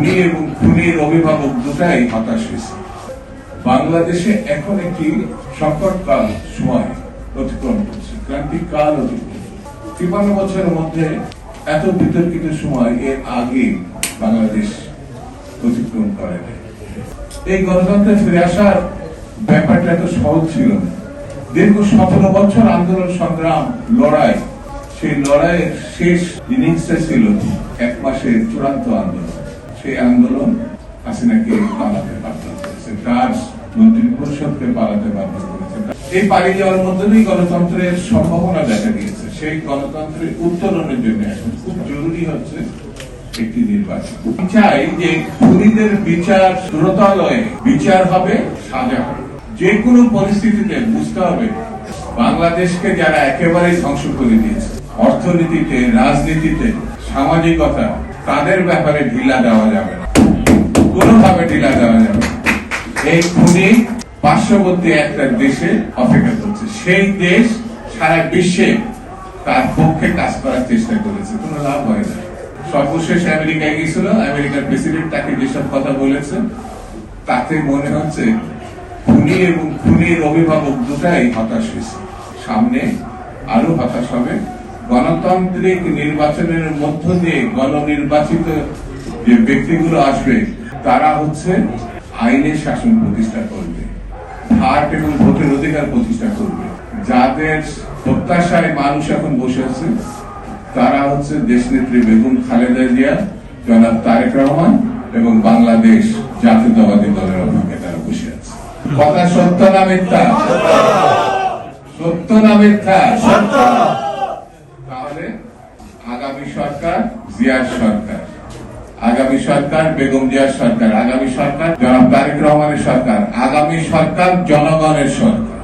খুনি এবং খুনির অভিভাবক দুটাই হতাশ হয়েছে। বাংলাদেশে এখন একটি সংকটকাল সময় অতিক্রম করছে, ক্রান্তিক কাল অতিক্রম। ৫৩ বছরের মধ্যে এত বিতর্কিত সময় এর আগে বাংলাদেশ অতিক্রম করে। এই গণতন্ত্রে ফিরে আসার ব্যাপারটা এত সহজ ছিল না। দীর্ঘ ১৭ বছর আন্দোলন সংগ্রাম লড়াই, সেই লড়াইয়ের শেষ ইনিংসটা ছিল ১ মাসের চূড়ান্ত আন্দোলন। সেই আন্দোলন হাসিনাকে পালাতে বাধ্য করেছে, তার মন্ত্রী পরিষদকে পালাতে বাধ্য করেছে। এই পালিয়ে যাওয়ার মধ্যে দিয়েই গণতন্ত্রের সম্ভাবনা দেখা গিয়েছে। সেই গণতন্ত্রের উত্তরণের জন্য এখন খুব জরুরি হচ্ছে একটি নির্বাচন। চাই যে খুনিদের বিচার দ্রুতালয়ে বিচার হবে, সাজা হবে। যে কোনো পরিস্থিতিতে বুঝতে হবে বাংলাদেশকে যারা একেবারেই ধ্বংস করে দিয়েছে, অর্থনীতিতে, রাজনীতিতে, সামাজিকতা, তাদের ব্যাপারে ঢিলা দেওয়া যাবে না, কোনোভাবে ঢিলা দেওয়া যাবে না। এই খুনি পার্শ্ববর্তী একটা দেশে অপেক্ষা করছে, সেই দেশ সারা বিশ্বে তার পক্ষে কাজ করার চেষ্টা করেছে, কোনো লাভ হয় না। সর্বশেষ আমেরিকায় গিয়েছিল, আমেরিকার প্রেসিডেন্ট তাকে যেসব কথা বলেছে তাতে মনে হচ্ছে খুনি এবং খুনির অভিভাবক দুটাই হতাশ হয়েছে, সামনে আরো হতাশ হবে। গণতান্ত্রিক নির্বাচনের মধ্য দিয়ে গণনির্বাচিত যে ব্যক্তিগুলো আসবে তারা হচ্ছে আইনের শাসন প্রতিষ্ঠা করবে, ভোট এবং ভোটের অধিকার প্রতিষ্ঠা করবে। যাদের প্রত্যাশায় মানুষ এখন বসে আছে তারা হচ্ছে দেশনেত্রী বেগম খালেদা জিয়া, জনাব তারেক রহমান এবং বাংলাদেশ জাতীয়তাবাদী দলের অভিমুখে তারা বসে আছে। কথা সত্য না মিথ্যা? সত্য না মিথ্যা? তাহলে আগামী সরকার জিয়ার সরকার, আগামী সরকার বেগম জিয়ার সরকার, আগামী সরকার জনাব তারেক রহমানের সরকার, আগামী সরকার জনগণের সরকার।